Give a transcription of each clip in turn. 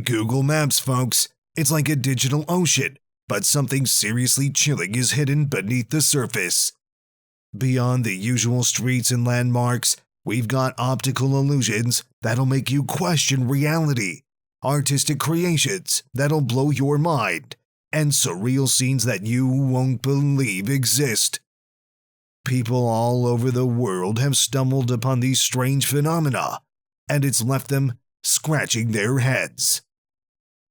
Google Maps, folks. It's like a digital ocean, but something seriously chilling is hidden beneath the surface. Beyond the usual streets and landmarks, we've got optical illusions that'll make you question reality, artistic creations that'll blow your mind, and surreal scenes that you won't believe exist. People all over the world have stumbled upon these strange phenomena, and it's left them scratching their heads.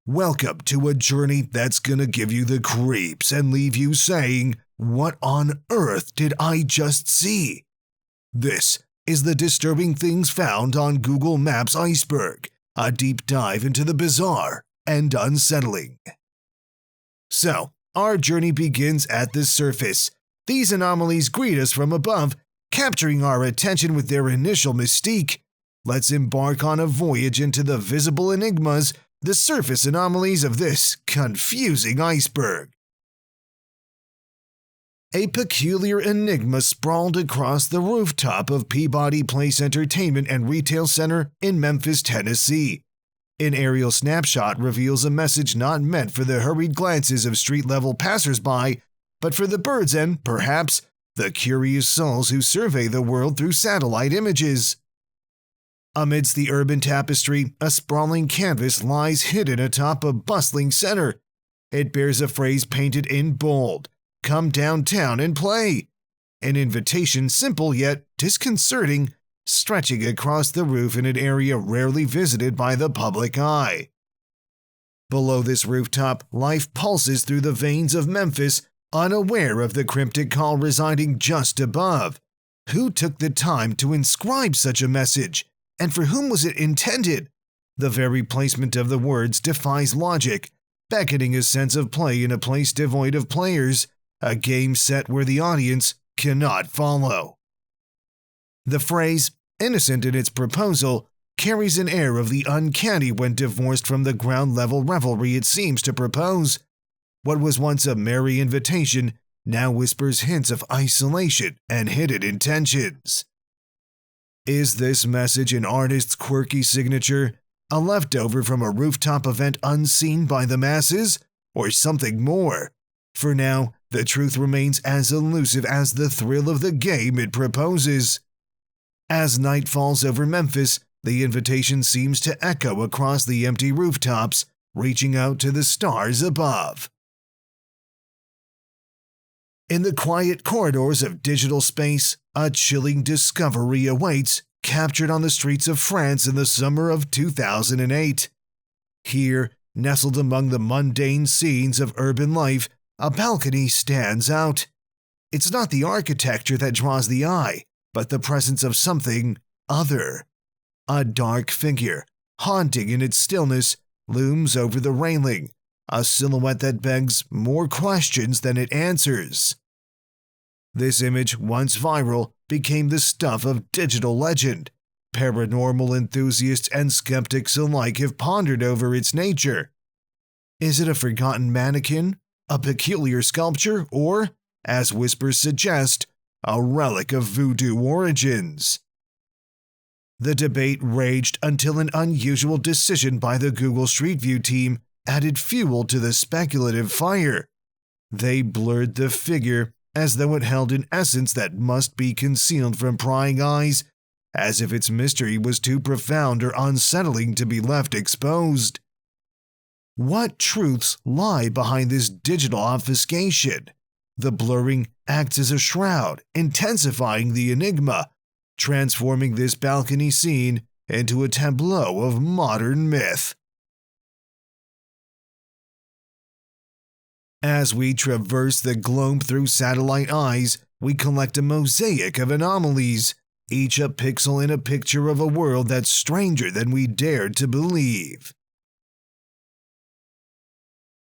Welcome to a journey that's gonna give you the creeps and leave you saying, "What on earth did I just see?" This is the disturbing things found on Google Maps Iceberg, a deep dive into the bizarre and unsettling. So, our journey begins at the surface. These anomalies greet us from above, capturing our attention with their initial mystique. Let's embark on a voyage into the visible enigmas, the surface anomalies of this confusing iceberg. A peculiar enigma sprawled across the rooftop of Peabody Place Entertainment and Retail Center in Memphis, Tennessee. An aerial snapshot reveals a message not meant for the hurried glances of street-level passersby, but for the birds and, perhaps, the curious souls who survey the world through satellite images. Amidst the urban tapestry, a sprawling canvas lies hidden atop a bustling center. It bears a phrase painted in bold: "Come downtown and play." An invitation simple yet disconcerting, stretching across the roof in an area rarely visited by the public eye. Below this rooftop, life pulses through the veins of Memphis, unaware of the cryptic call residing just above. Who took the time to inscribe such a message? And for whom was it intended? The very placement of the words defies logic, beckoning a sense of play in a place devoid of players, a game set where the audience cannot follow. The phrase, innocent in its proposal, carries an air of the uncanny when divorced from the ground-level revelry it seems to propose. What was once a merry invitation now whispers hints of isolation and hidden intentions. Is this message an artist's quirky signature, a leftover from a rooftop event unseen by the masses, or something more? For now, the truth remains as elusive as the thrill of the game it proposes. As night falls over Memphis, the invitation seems to echo across the empty rooftops, reaching out to the stars above. In the quiet corridors of digital space, a chilling discovery awaits, captured on the streets of France in the summer of 2008. Here, nestled among the mundane scenes of urban life, a balcony stands out. It's not the architecture that draws the eye, but the presence of something other. A dark figure, haunting in its stillness, looms over the railing, a silhouette that begs more questions than it answers. This image, once viral, became the stuff of digital legend. Paranormal enthusiasts and skeptics alike have pondered over its nature. Is it a forgotten mannequin, a peculiar sculpture, or, as whispers suggest, a relic of voodoo origins? The debate raged until an unusual decision by the Google Street View team added fuel to the speculative fire. They blurred the figure as though it held an essence that must be concealed from prying eyes, as if its mystery was too profound or unsettling to be left exposed. What truths lie behind this digital obfuscation? The blurring acts as a shroud, intensifying the enigma, transforming this balcony scene into a tableau of modern myth. As we traverse the globe through satellite eyes, we collect a mosaic of anomalies, each a pixel in a picture of a world that's stranger than we dared to believe.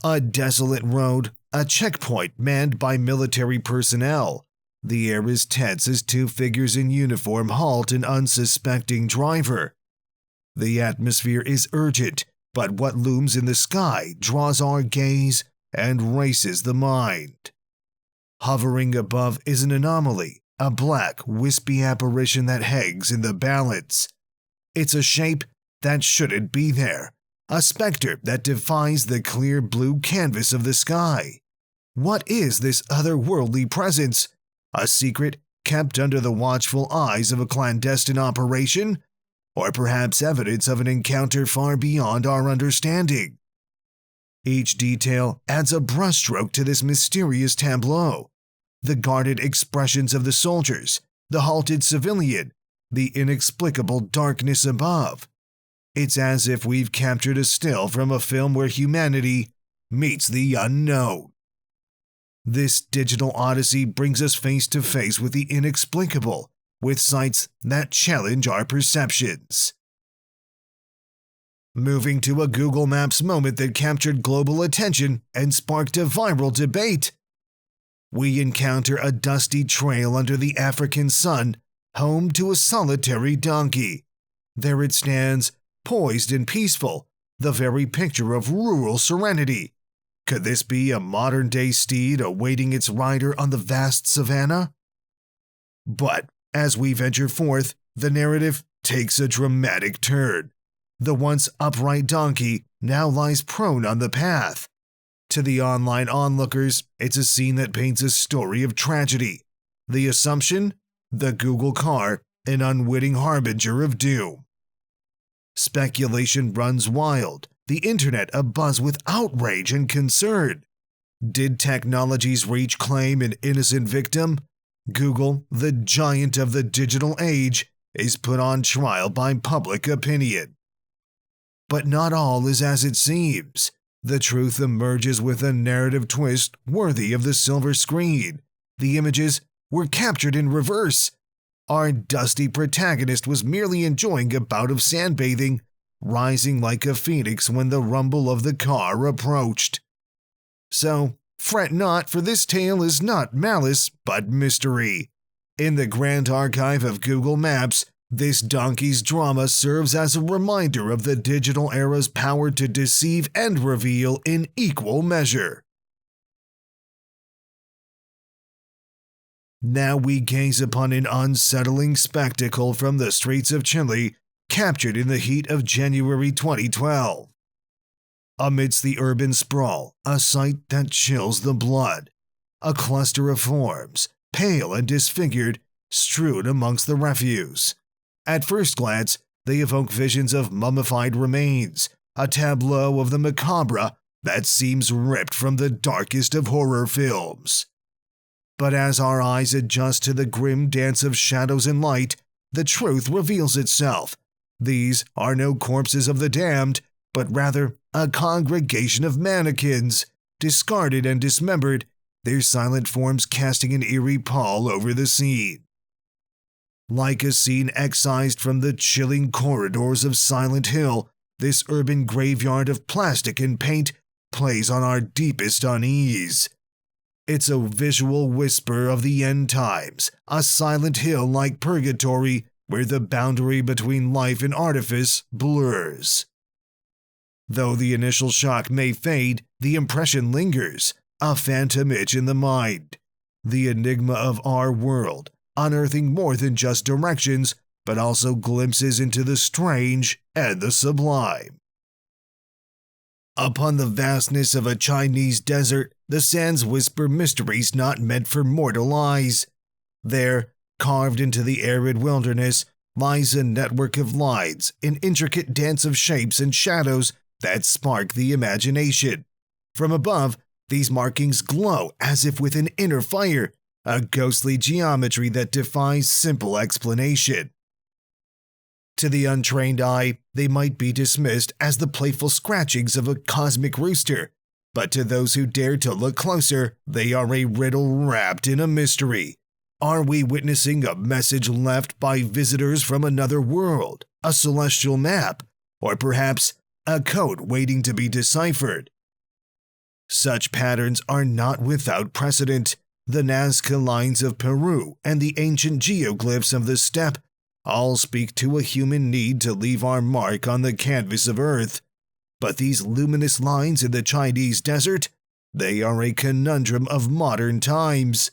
A desolate road, a checkpoint manned by military personnel. The air is tense as two figures in uniform halt an unsuspecting driver. The atmosphere is urgent, but what looms in the sky draws our gaze and races the mind. Hovering above is an anomaly, a black, wispy apparition that hangs in the balance. It's a shape that shouldn't be there, a specter that defies the clear blue canvas of the sky. What is this otherworldly presence? A secret kept under the watchful eyes of a clandestine operation? Or perhaps evidence of an encounter far beyond our understanding? Each detail adds a brushstroke to this mysterious tableau. The guarded expressions of the soldiers, the halted civilian, the inexplicable darkness above. It's as if we've captured a still from a film where humanity meets the unknown. This digital odyssey brings us face to face with the inexplicable, with sights that challenge our perceptions. Moving to a Google Maps moment that captured global attention and sparked a viral debate. We encounter a dusty trail under the African sun, home to a solitary donkey. There it stands, poised and peaceful, the very picture of rural serenity. Could this be a modern-day steed awaiting its rider on the vast savanna? But as we venture forth, the narrative takes a dramatic turn. The once upright donkey now lies prone on the path. To the online onlookers, it's a scene that paints a story of tragedy. The assumption? The Google car, an unwitting harbinger of doom. Speculation runs wild, the internet abuzz with outrage and concern. Did technology's reach claim an innocent victim? Google, the giant of the digital age, is put on trial by public opinion. But not all is as it seems. The truth emerges with a narrative twist worthy of the silver screen. The images were captured in reverse. Our dusty protagonist was merely enjoying a bout of sandbathing, rising like a phoenix when the rumble of the car approached. So, fret not, for this tale is not malice, but mystery. In the grand archive of Google Maps, this donkey's drama serves as a reminder of the digital era's power to deceive and reveal in equal measure. Now we gaze upon an unsettling spectacle from the streets of Chile, captured in the heat of January 2012. Amidst the urban sprawl, a sight that chills the blood. A cluster of forms, pale and disfigured, strewn amongst the refuse. At first glance, they evoke visions of mummified remains, a tableau of the macabre that seems ripped from the darkest of horror films. But as our eyes adjust to the grim dance of shadows and light, the truth reveals itself. These are no corpses of the damned, but rather a congregation of mannequins, discarded and dismembered, their silent forms casting an eerie pall over the scene. Like a scene excised from the chilling corridors of Silent Hill, this urban graveyard of plastic and paint plays on our deepest unease. It's a visual whisper of the end times, a Silent Hill-like purgatory where the boundary between life and artifice blurs. Though the initial shock may fade, the impression lingers, a phantom itch in the mind. The enigma of our world, unearthing more than just directions, but also glimpses into the strange and the sublime. Upon the vastness of a Chinese desert, the sands whisper mysteries not meant for mortal eyes. There, carved into the arid wilderness, lies a network of lines, an intricate dance of shapes and shadows that spark the imagination. From above, these markings glow as if with an inner fire, a ghostly geometry that defies simple explanation. To the untrained eye, they might be dismissed as the playful scratchings of a cosmic rooster, but to those who dare to look closer, they are a riddle wrapped in a mystery. Are we witnessing a message left by visitors from another world, a celestial map, or perhaps a code waiting to be deciphered? Such patterns are not without precedent. The Nazca lines of Peru and the ancient geoglyphs of the steppe all speak to a human need to leave our mark on the canvas of Earth. But these luminous lines in the Chinese desert, they are a conundrum of modern times.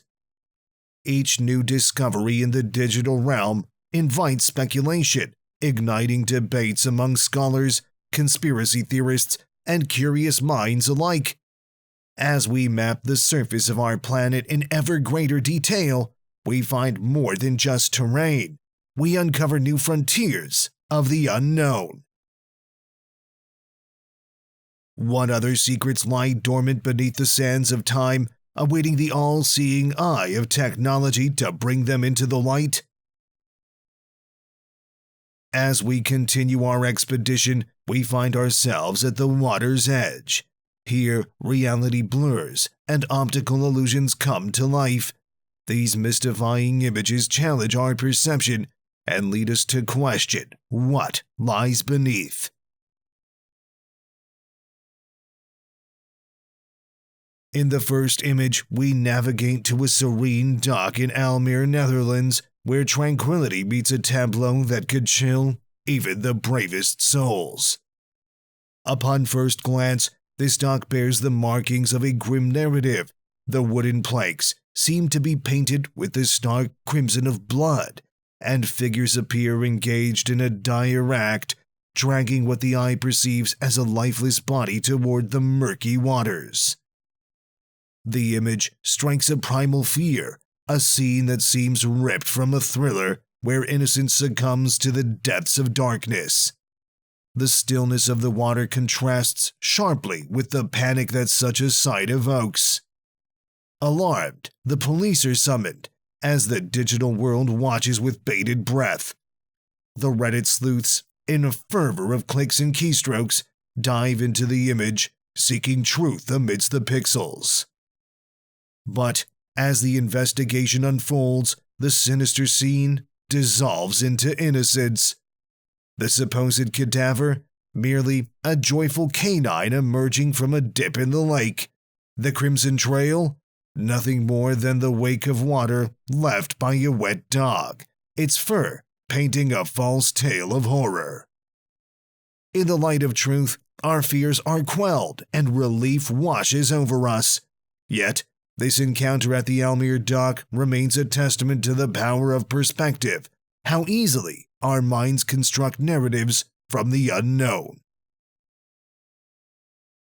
Each new discovery in the digital realm invites speculation, igniting debates among scholars, conspiracy theorists, and curious minds alike. As we map the surface of our planet in ever greater detail, we find more than just terrain. We uncover new frontiers of the unknown. What other secrets lie dormant beneath the sands of time, awaiting the all-seeing eye of technology to bring them into the light? As we continue our expedition, we find ourselves at the water's edge. Here, reality blurs and optical illusions come to life. These mystifying images challenge our perception and lead us to question what lies beneath. In the first image, we navigate to a serene dock in Almere, Netherlands, where tranquility meets a tableau that could chill even the bravest souls. Upon first glance, this dock bears the markings of a grim narrative. The wooden planks seem to be painted with the stark crimson of blood, and figures appear engaged in a dire act, dragging what the eye perceives as a lifeless body toward the murky waters. The image strikes a primal fear, a scene that seems ripped from a thriller where innocence succumbs to the depths of darkness. The stillness of the water contrasts sharply with the panic that such a sight evokes. Alarmed, the police are summoned, as the digital world watches with bated breath. The Reddit sleuths, in a fervor of clicks and keystrokes, dive into the image, seeking truth amidst the pixels. But as the investigation unfolds, the sinister scene dissolves into innocence. The supposed cadaver, merely a joyful canine emerging from a dip in the lake. The crimson trail, nothing more than the wake of water left by a wet dog, its fur painting a false tale of horror. In the light of truth, our fears are quelled and relief washes over us. Yet, this encounter at the Almere dock remains a testament to the power of perspective, how easily our minds construct narratives from the unknown.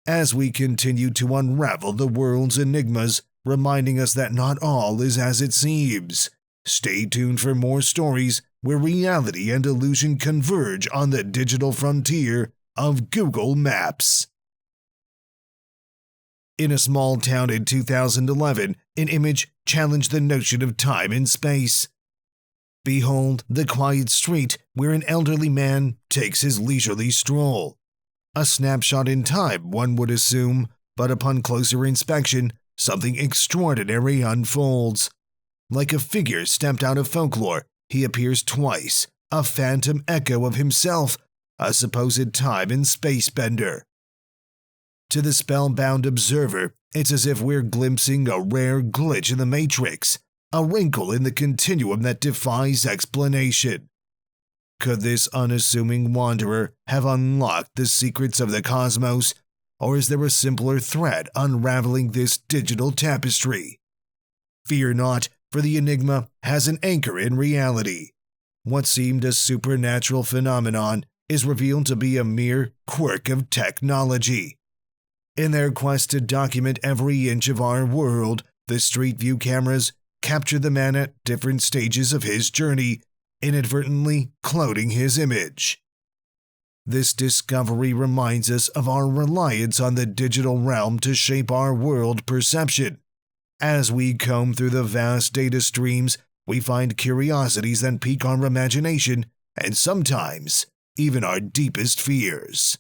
As we continue to unravel the world's enigmas, reminding us that not all is as it seems, stay tuned for more stories where reality and illusion converge on the digital frontier of Google Maps. In a small town in 2011, an image challenged the notion of time and space. Behold the quiet street where an elderly man takes his leisurely stroll. A snapshot in time, one would assume, but upon closer inspection, something extraordinary unfolds. Like a figure stepped out of folklore, he appears twice, a phantom echo of himself, a supposed time and space bender. To the spellbound observer, it's as if we're glimpsing a rare glitch in the Matrix, a wrinkle in the continuum that defies explanation. Could this unassuming wanderer have unlocked the secrets of the cosmos, or is there a simpler thread unraveling this digital tapestry? Fear not, for the enigma has an anchor in reality. What seemed a supernatural phenomenon is revealed to be a mere quirk of technology. In their quest to document every inch of our world, the Street View cameras capture the man at different stages of his journey, inadvertently cloning his image. This discovery reminds us of our reliance on the digital realm to shape our world perception. As we comb through the vast data streams, we find curiosities that pique our imagination and sometimes even our deepest fears.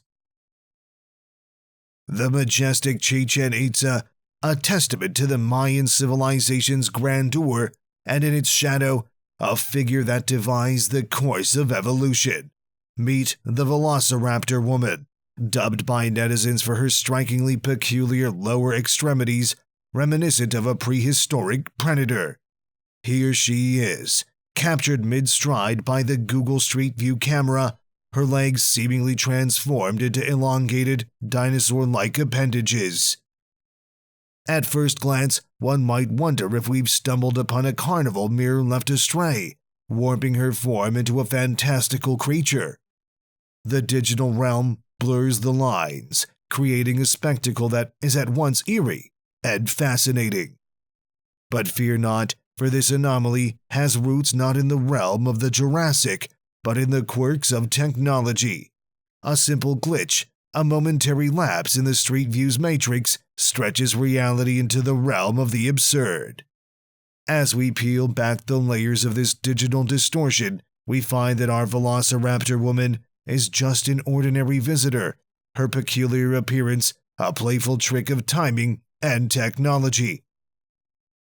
The majestic Chichen Itza, a testament to the Mayan civilization's grandeur, and in its shadow, a figure that defies the course of evolution. Meet the Velociraptor woman, dubbed by netizens for her strikingly peculiar lower extremities, reminiscent of a prehistoric predator. Here she is, captured mid-stride by the Google Street View camera, her legs seemingly transformed into elongated, dinosaur-like appendages. At first glance, one might wonder if we've stumbled upon a carnival mirror left astray, warping her form into a fantastical creature. The digital realm blurs the lines, creating a spectacle that is at once eerie and fascinating. But fear not, for this anomaly has roots not in the realm of the Jurassic, but in the quirks of technology. A simple glitch, a momentary lapse in the Street View's matrix, stretches reality into the realm of the absurd. As we peel back the layers of this digital distortion, we find that our Velociraptor woman is just an ordinary visitor, her peculiar appearance a playful trick of timing and technology.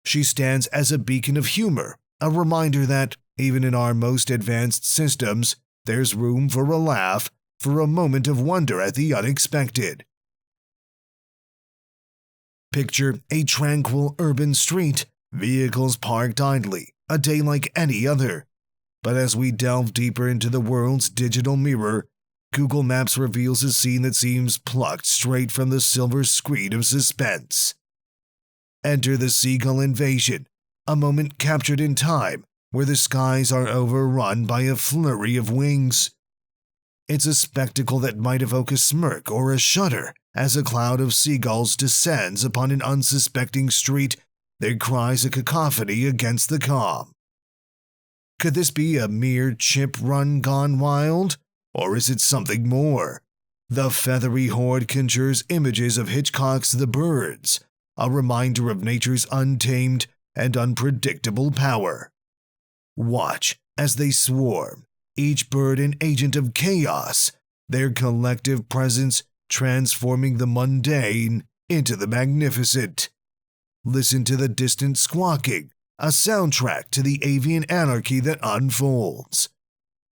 She stands as a beacon of humor, a reminder that, even in our most advanced systems, there's room for a laugh, for a moment of wonder at the unexpected. Picture a tranquil urban street, vehicles parked idly, a day like any other. But as we delve deeper into the world's digital mirror, Google Maps reveals a scene that seems plucked straight from the silver screen of suspense. Enter the seagull invasion, a moment captured in time where the skies are overrun by a flurry of wings. It's a spectacle that might evoke a smirk or a shudder as a cloud of seagulls descends upon an unsuspecting street, their cries a cacophony against the calm. Could this be a mere chip run gone wild? Or is it something more? The feathery horde conjures images of Hitchcock's The Birds, a reminder of nature's untamed and unpredictable power. Watch as they swarm, each bird an agent of chaos, their collective presence transforming the mundane into the magnificent. Listen to the distant squawking, a soundtrack to the avian anarchy that unfolds.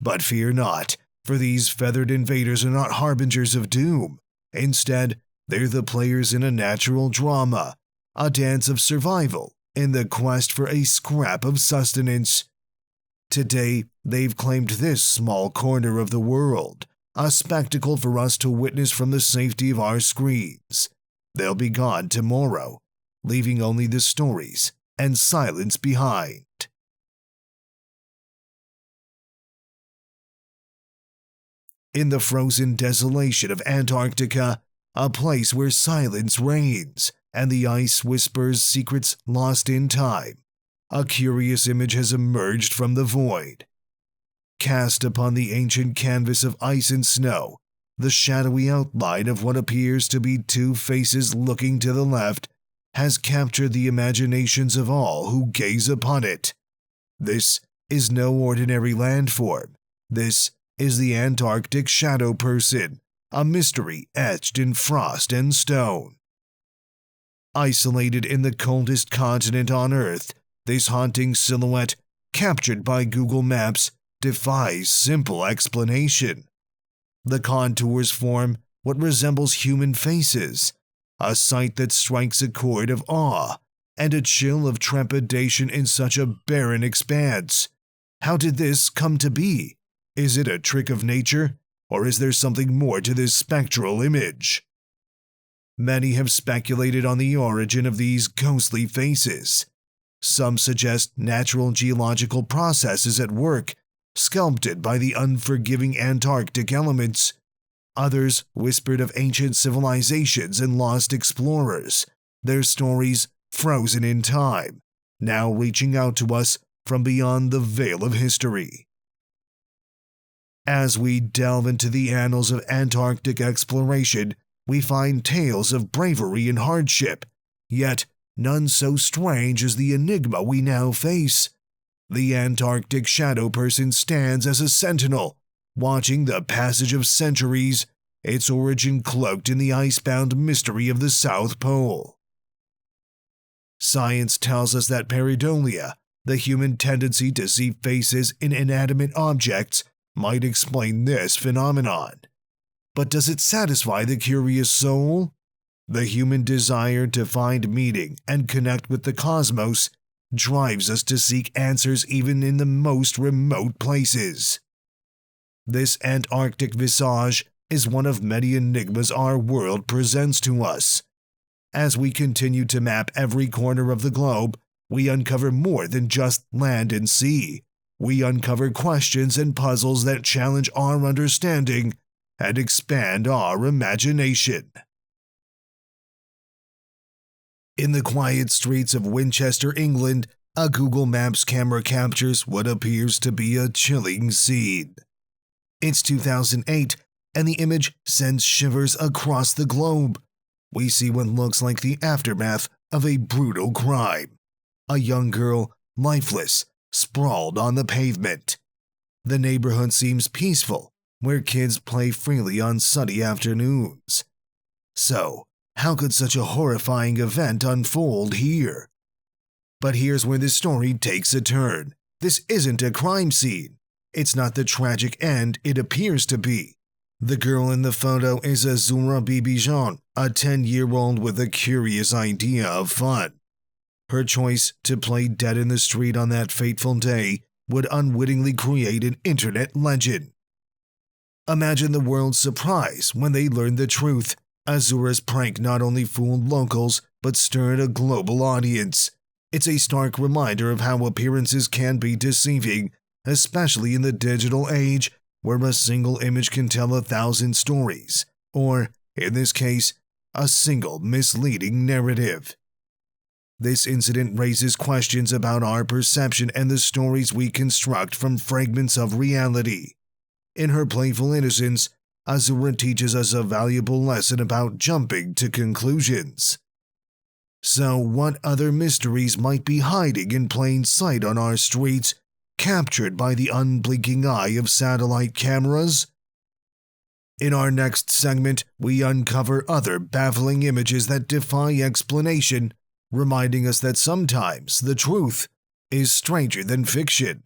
But fear not, for these feathered invaders are not harbingers of doom. Instead, they're the players in a natural drama, a dance of survival in the quest for a scrap of sustenance. Today, they've claimed this small corner of the world, a spectacle for us to witness from the safety of our screens. They'll be gone tomorrow, leaving only the stories and silence behind. In the frozen desolation of Antarctica, a place where silence reigns and the ice whispers secrets lost in time, a curious image has emerged from the void. Cast upon the ancient canvas of ice and snow, the shadowy outline of what appears to be two faces looking to the left has captured the imaginations of all who gaze upon it. This is no ordinary landform. This is the Antarctic Shadow Person, a mystery etched in frost and stone. Isolated in the coldest continent on Earth, this haunting silhouette, captured by Google Maps, defies simple explanation. The contours form what resembles human faces, a sight that strikes a chord of awe and a chill of trepidation in such a barren expanse. How did this come to be? Is it a trick of nature, or is there something more to this spectral image? Many have speculated on the origin of these ghostly faces. Some suggest natural geological processes at work, sculpted by the unforgiving Antarctic elements. Others whispered of ancient civilizations and lost explorers, their stories frozen in time, now reaching out to us from beyond the veil of history. As we delve into the annals of Antarctic exploration, we find tales of bravery and hardship, yet none so strange as the enigma we now face. The Antarctic Shadow Person stands as a sentinel, watching the passage of centuries, its origin cloaked in the icebound mystery of the South Pole. Science tells us that pareidolia, the human tendency to see faces in inanimate objects, might explain this phenomenon. But does it satisfy the curious soul? The human desire to find meaning and connect with the cosmos drives us to seek answers even in the most remote places. This Antarctic visage is one of many enigmas our world presents to us. As we continue to map every corner of the globe, we uncover more than just land and sea. We uncover questions and puzzles that challenge our understanding and expand our imagination. In the quiet streets of Winchester, England, a Google Maps camera captures what appears to be a chilling scene. It's 2008, and the image sends shivers across the globe. We see what looks like the aftermath of a brutal crime. A young girl, lifeless, sprawled on the pavement. The neighborhood seems peaceful, where kids play freely on sunny afternoons. So, how could such a horrifying event unfold here? But here's where this story takes a turn. This isn't a crime scene. It's not the tragic end it appears to be. The girl in the photo is Azura Bibijan, a 10-year-old with a curious idea of fun. Her choice to play dead in the street on that fateful day would unwittingly create an internet legend. Imagine the world's surprise when they learned the truth. Azura's prank not only fooled locals, but stirred a global audience. It's a stark reminder of how appearances can be deceiving, especially in the digital age, where a single image can tell 1,000 stories, or, in this case, a single misleading narrative. This incident raises questions about our perception and the stories we construct from fragments of reality. In her playful innocence, Azura teaches us a valuable lesson about jumping to conclusions. So, what other mysteries might be hiding in plain sight on our streets, captured by the unblinking eye of satellite cameras? In our next segment, we uncover other baffling images that defy explanation, reminding us that sometimes the truth is stranger than fiction.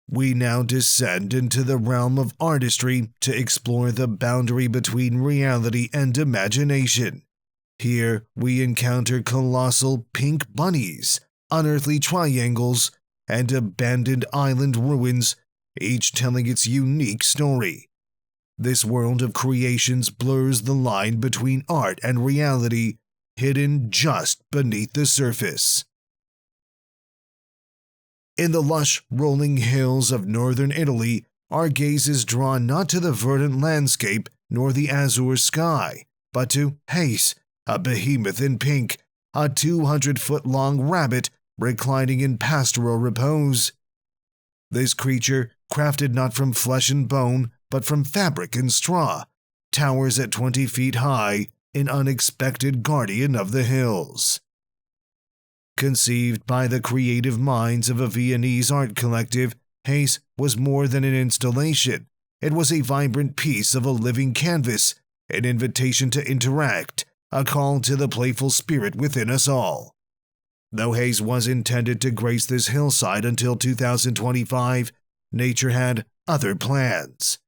We now descend into the realm of artistry to explore the boundary between reality and imagination. Here, we encounter colossal pink bunnies, unearthly triangles, and abandoned island ruins, each telling its unique story. This world of creations blurs the line between art and reality, hidden just beneath the surface. In the lush, rolling hills of northern Italy, our gaze is drawn not to the verdant landscape nor the azure sky, but to Hayes, a behemoth in pink, a 200-foot-long rabbit reclining in pastoral repose. This creature, crafted not from flesh and bone, but from fabric and straw, towers at 20 feet high, an unexpected guardian of the hills. Conceived by the creative minds of a Viennese art collective, Hayes was more than an installation. It was a vibrant piece of a living canvas, an invitation to interact, a call to the playful spirit within us all. Though Hayes was intended to grace this hillside until 2025, nature had other plans.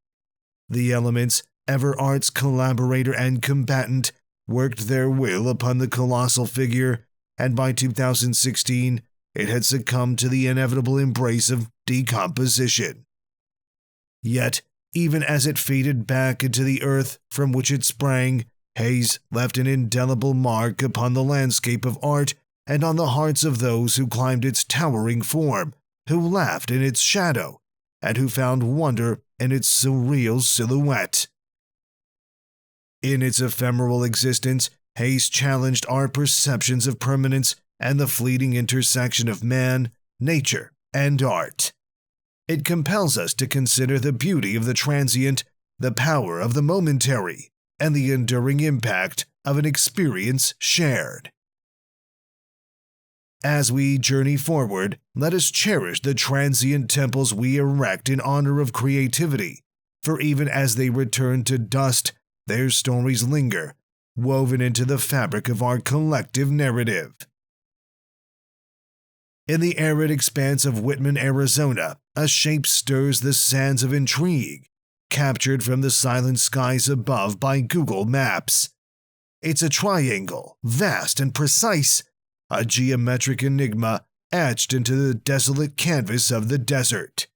The elements, ever art's collaborator and combatant, worked their will upon the colossal figure, and by 2016, it had succumbed to the inevitable embrace of decomposition. Yet, even as it faded back into the earth from which it sprang, Hayes left an indelible mark upon the landscape of art and on the hearts of those who climbed its towering form, who laughed in its shadow, and who found wonder in its surreal silhouette. In its ephemeral existence, Hayes challenged our perceptions of permanence and the fleeting intersection of man, nature, and art. It compels us to consider the beauty of the transient, the power of the momentary, and the enduring impact of an experience shared. As we journey forward, let us cherish the transient temples we erect in honor of creativity, for even as they return to dust, their stories linger, woven into the fabric of our collective narrative. In the arid expanse of Whitman, Arizona, a shape stirs the sands of intrigue, captured from the silent skies above by Google Maps. It's a triangle, vast and precise, a geometric enigma etched into the desolate canvas of the desert.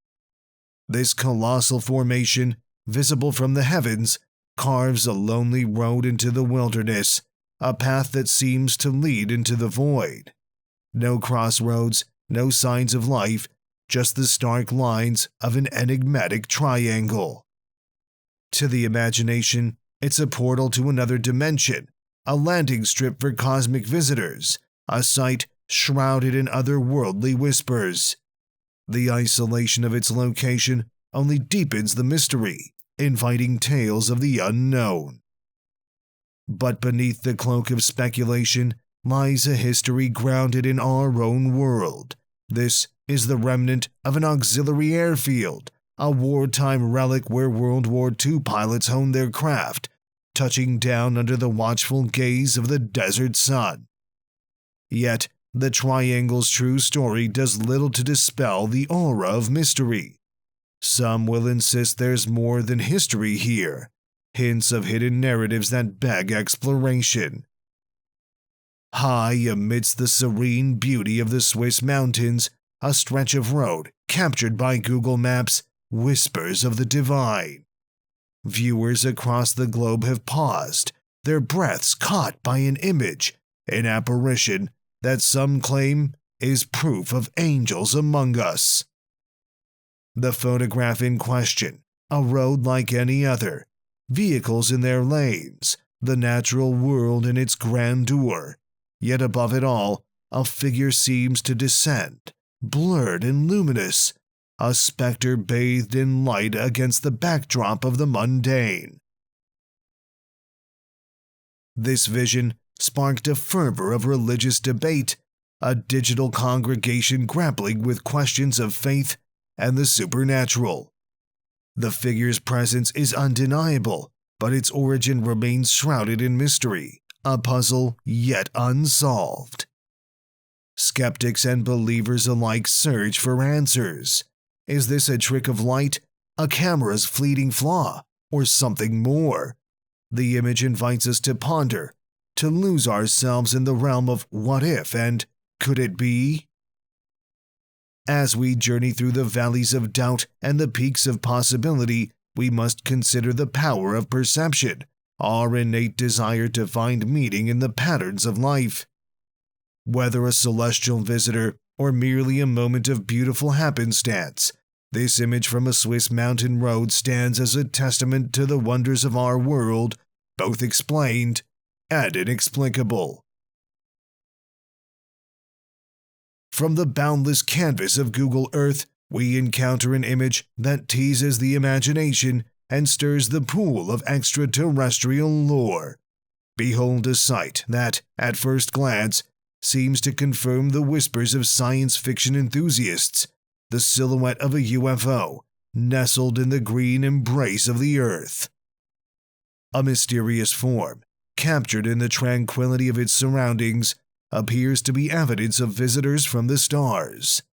This colossal formation, visible from the heavens, carves a lonely road into the wilderness, a path that seems to lead into the void. No crossroads, no signs of life, just the stark lines of an enigmatic triangle. To the imagination, it's a portal to another dimension, a landing strip for cosmic visitors, a site shrouded in otherworldly whispers. The isolation of its location only deepens the mystery, inviting tales of the unknown. But beneath the cloak of speculation lies a history grounded in our own world. This is the remnant of an auxiliary airfield, a wartime relic where World War II pilots honed their craft, touching down under the watchful gaze of the desert sun. Yet, the triangle's true story does little to dispel the aura of mystery. Some will insist there's more than history here, hints of hidden narratives that beg exploration. High amidst the serene beauty of the Swiss mountains, a stretch of road, captured by Google Maps, whispers of the divine. Viewers across the globe have paused, their breaths caught by an image, an apparition that some claim is proof of angels among us. The photograph in question, a road like any other, vehicles in their lanes, the natural world in its grandeur, yet above it all, a figure seems to descend, blurred and luminous, a specter bathed in light against the backdrop of the mundane. This vision sparked a fervor of religious debate, a digital congregation grappling with questions of faith and the supernatural. The figure's presence is undeniable, but its origin remains shrouded in mystery, a puzzle yet unsolved. Skeptics and believers alike search for answers. Is this a trick of light, a camera's fleeting flaw, or something more? The image invites us to ponder, to lose ourselves in the realm of what if and could it be? As we journey through the valleys of doubt and the peaks of possibility, we must consider the power of perception, our innate desire to find meaning in the patterns of life. Whether a celestial visitor or merely a moment of beautiful happenstance, this image from a Swiss mountain road stands as a testament to the wonders of our world, both explained and inexplicable. From the boundless canvas of Google Earth, we encounter an image that teases the imagination and stirs the pool of extraterrestrial lore. Behold a sight that, at first glance, seems to confirm the whispers of science fiction enthusiasts, the silhouette of a UFO nestled in the green embrace of the Earth. A mysterious form, captured in the tranquility of its surroundings, appears to be evidence of visitors from the stars.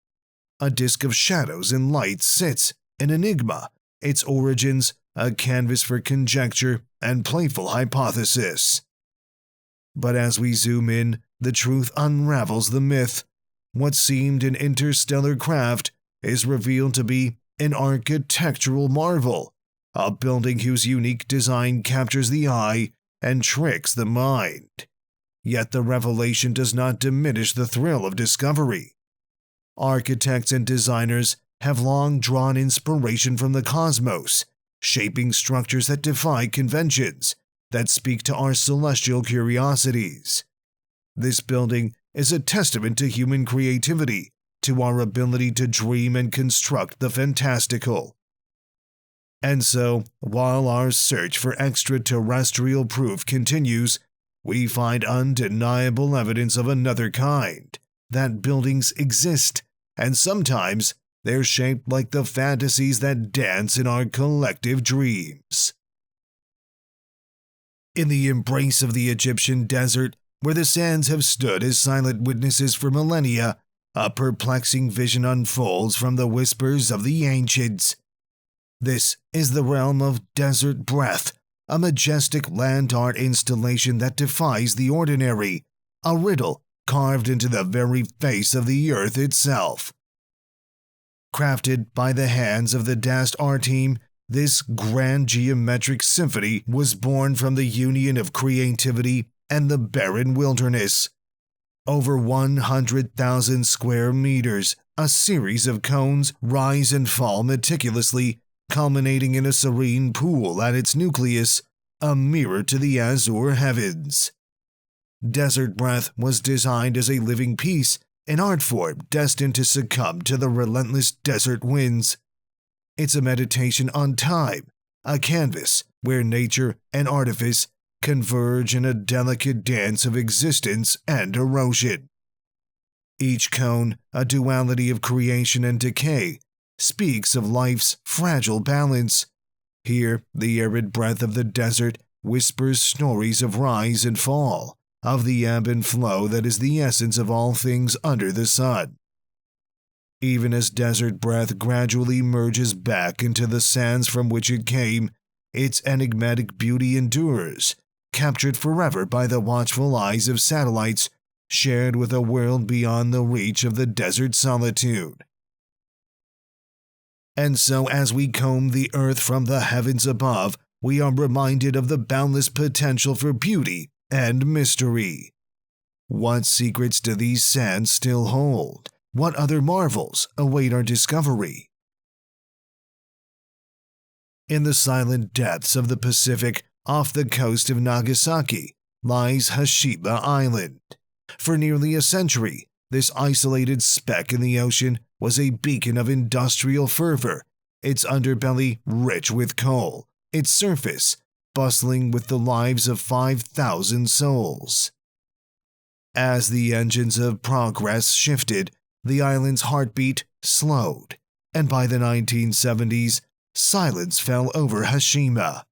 A disk of shadows and light sits, an enigma, its origins a canvas for conjecture and playful hypothesis. But as we zoom in, the truth unravels the myth. What seemed an interstellar craft is revealed to be an architectural marvel, a building whose unique design captures the eye and tricks the mind. Yet the revelation does not diminish the thrill of discovery. Architects and designers have long drawn inspiration from the cosmos, shaping structures that defy conventions, that speak to our celestial curiosities. This building is a testament to human creativity, to our ability to dream and construct the fantastical. And so, while our search for extraterrestrial proof continues, we find undeniable evidence of another kind, that buildings exist, and sometimes they're shaped like the fantasies that dance in our collective dreams. In the embrace of the Egyptian desert, where the sands have stood as silent witnesses for millennia, a perplexing vision unfolds from the whispers of the ancients. This is the realm of desert breath, a majestic land art installation that defies the ordinary, a riddle carved into the very face of the earth itself. Crafted by the hands of the DAST art team, this grand geometric symphony was born from the union of creativity and the barren wilderness. Over 100,000 square meters, A series of cones rise and fall meticulously, culminating in a serene pool at its nucleus, a mirror to the azure heavens. Desert Breath was designed as a living piece, an art form destined to succumb to the relentless desert winds. It's a meditation on time, a canvas where nature and artifice converge in a delicate dance of existence and erosion. Each cone, a duality of creation and decay, speaks of life's fragile balance. Here, the arid breath of the desert whispers stories of rise and fall, of the ebb and flow that is the essence of all things under the sun. Even as Desert Breath gradually merges back into the sands from which it came, its enigmatic beauty endures, captured forever by the watchful eyes of satellites, shared with a world beyond the reach of the desert solitude. And so as we comb the earth from the heavens above, we are reminded of the boundless potential for beauty and mystery. What secrets do these sands still hold? What other marvels await our discovery? In the silent depths of the Pacific, off the coast of Nagasaki, lies Hashima Island. For nearly a century, this isolated speck in the ocean was a beacon of industrial fervor, its underbelly rich with coal, its surface bustling with the lives of 5,000 souls. As the engines of progress shifted, the island's heartbeat slowed, and by the 1970s, silence fell over Hashima.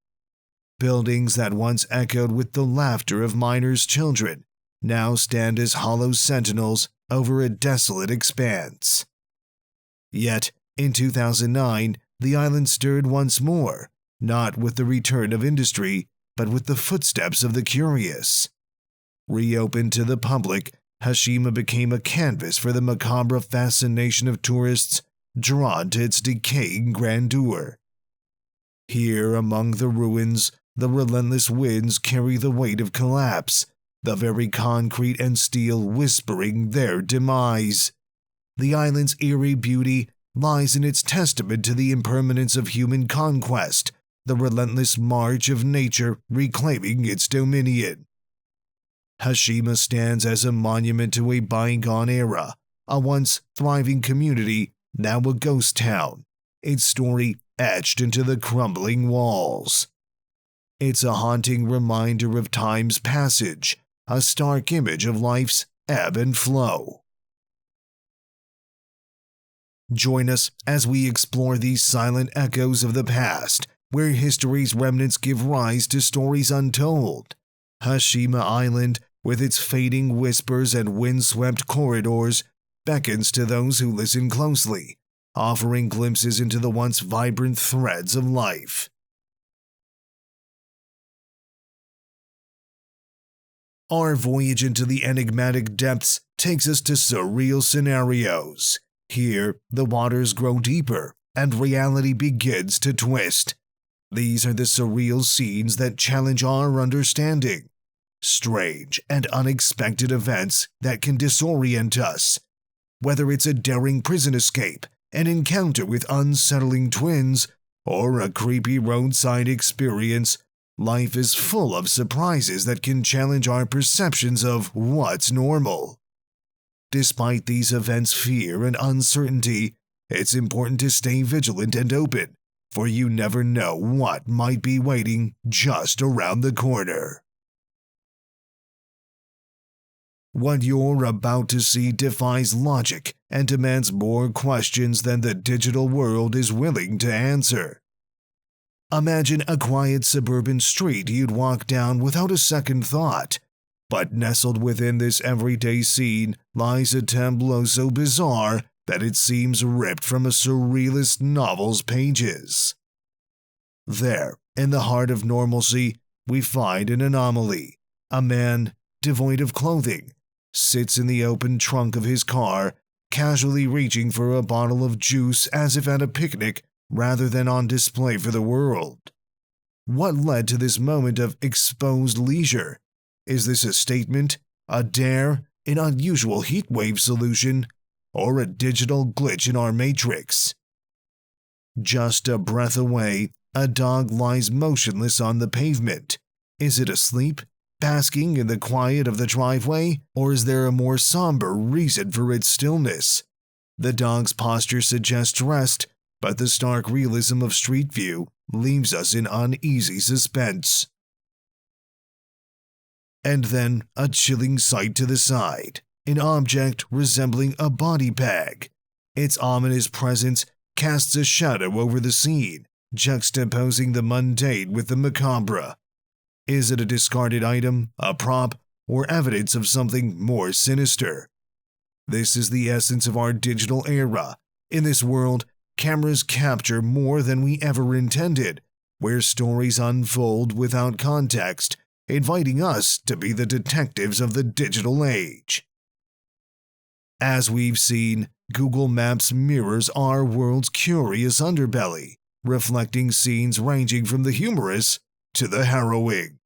Buildings that once echoed with the laughter of miners' children now stand as hollow sentinels over a desolate expanse. Yet, in 2009, the island stirred once more, not with the return of industry, but with the footsteps of the curious. Reopened to the public, Hashima became a canvas for the macabre fascination of tourists drawn to its decaying grandeur. Here, among the ruins, the relentless winds carry the weight of collapse, the very concrete and steel whispering their demise. The island's eerie beauty lies in its testament to the impermanence of human conquest, the relentless march of nature reclaiming its dominion. Hashima stands as a monument to a bygone era, a once thriving community, now a ghost town, its story etched into the crumbling walls. It's a haunting reminder of time's passage, a stark image of life's ebb and flow. Join us as we explore these silent echoes of the past, where history's remnants give rise to stories untold. Hashima Island, with its fading whispers and windswept corridors, beckons to those who listen closely, offering glimpses into the once vibrant threads of life. Our voyage into the enigmatic depths takes us to surreal scenarios. Here, the waters grow deeper, and reality begins to twist. These are the surreal scenes that challenge our understanding. Strange and unexpected events that can disorient us. Whether it's a daring prison escape, an encounter with unsettling twins, or a creepy roadside experience, life is full of surprises that can challenge our perceptions of what's normal. Despite these events' fear and uncertainty, it's important to stay vigilant and open, for you never know what might be waiting just around the corner. What you're about to see defies logic and demands more questions than the digital world is willing to answer. Imagine a quiet suburban street you'd walk down without a second thought, but nestled within this everyday scene lies a tableau so bizarre that it seems ripped from a surrealist novel's pages. There, in the heart of normalcy, we find an anomaly. A man, devoid of clothing, sits in the open trunk of his car, casually reaching for a bottle of juice as if at a picnic rather than on display for the world. What led to this moment of exposed leisure? Is this a statement, a dare, an unusual heatwave solution? or a digital glitch in our matrix. Just a breath away, a dog lies motionless on the pavement. Is it asleep, basking in the quiet of the driveway, or is there a more somber reason for its stillness? The dog's posture suggests rest, but the stark realism of Street View leaves us in uneasy suspense. And then a chilling sight to the side, an object resembling a body bag. Its ominous presence casts a shadow over the scene, juxtaposing the mundane with the macabre. Is it a discarded item, a prop, or evidence of something more sinister? This is the essence of our digital era. In this world, cameras capture more than we ever intended, where stories unfold without context, inviting us to be the detectives of the digital age. As we've seen, Google Maps mirrors our world's curious underbelly, reflecting scenes ranging from the humorous to the harrowing.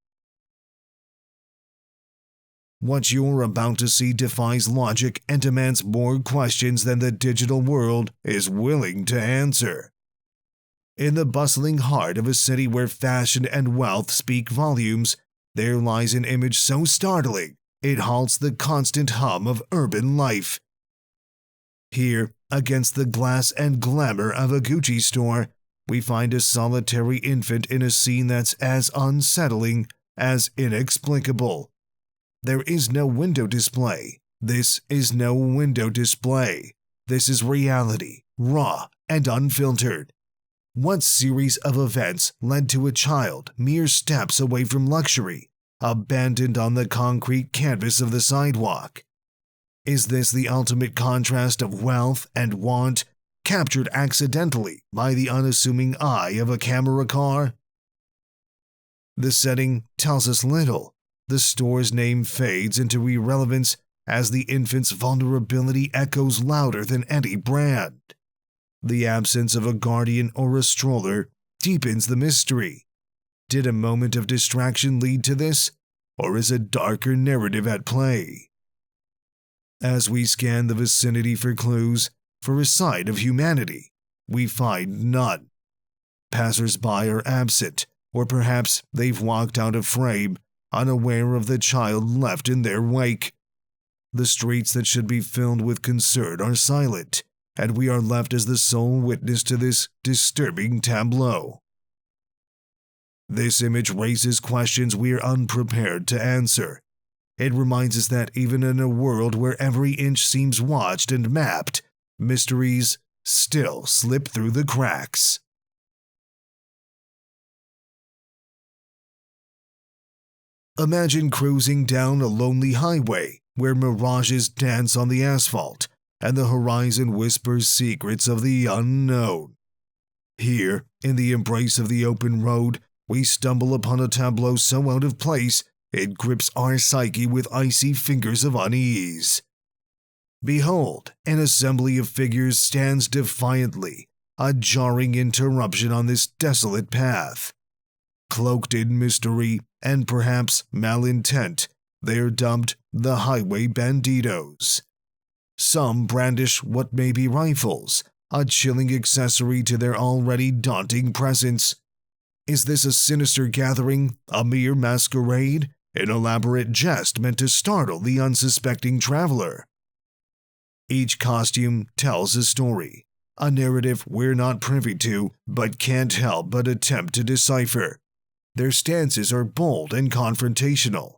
What you're about to see defies logic and demands more questions than the digital world is willing to answer. In the bustling heart of a city where fashion and wealth speak volumes, there lies an image so startling it halts the constant hum of urban life. Here, against the glass and glamour of a Gucci store, we find a solitary infant in a scene that's as unsettling as inexplicable. There is no window display. This is no window display. This is reality, raw and unfiltered. What series of events led to a child mere steps away from luxury, abandoned on the concrete canvas of the sidewalk? Is this the ultimate contrast of wealth and want, captured accidentally by the unassuming eye of a camera car? The setting tells us little. The store's name fades into irrelevance as the infant's vulnerability echoes louder than any brand. The absence of a guardian or a stroller deepens the mystery. Did a moment of distraction lead to this, or is a darker narrative at play? As we scan the vicinity for clues, for a sign of humanity, we find none. Passers-by are absent, or perhaps they've walked out of frame, unaware of the child left in their wake. The streets that should be filled with concern are silent, and we are left as the sole witness to this disturbing tableau. This image raises questions we are unprepared to answer. It reminds us that even in a world where every inch seems watched and mapped, mysteries still slip through the cracks. Imagine cruising down a lonely highway where mirages dance on the asphalt and the horizon whispers secrets of the unknown. Here, in the embrace of the open road, we stumble upon a tableau so out of place it grips our psyche with icy fingers of unease. Behold, an assembly of figures stands defiantly, a jarring interruption on this desolate path. Cloaked in mystery and perhaps malintent, they are dubbed the Highway Banditos. Some brandish what may be rifles, a chilling accessory to their already daunting presence. Is this a sinister gathering, a mere masquerade, an elaborate jest meant to startle the unsuspecting traveler? Each costume tells a story, a narrative we're not privy to but can't help but attempt to decipher. Their stances are bold and confrontational.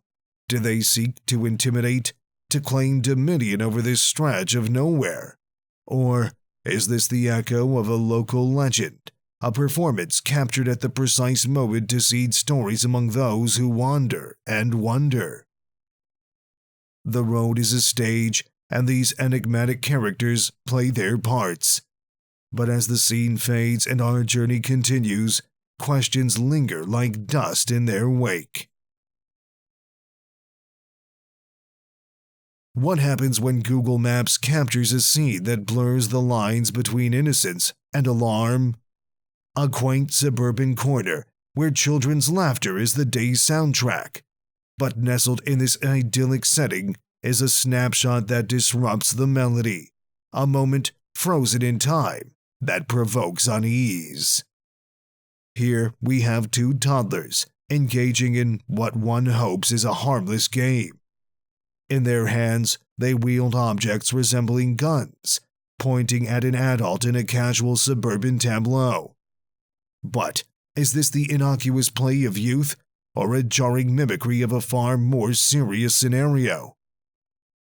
Do they seek to intimidate, to claim dominion over this stretch of nowhere? Or is this the echo of a local legend, a performance captured at the precise moment to seed stories among those who wander and wonder? The road is a stage, and these enigmatic characters play their parts. But as the scene fades and our journey continues, questions linger like dust in their wake. What happens when Google Maps captures a scene that blurs the lines between innocence and alarm? A quaint suburban corner where children's laughter is the day's soundtrack. But nestled in this idyllic setting is a snapshot that disrupts the melody. a moment frozen in time that provokes unease. Here we have two toddlers engaging in what one hopes is a harmless game. In their hands, they wield objects resembling guns, pointing at an adult in a casual suburban tableau. But is this the innocuous play of youth, or a jarring mimicry of a far more serious scenario?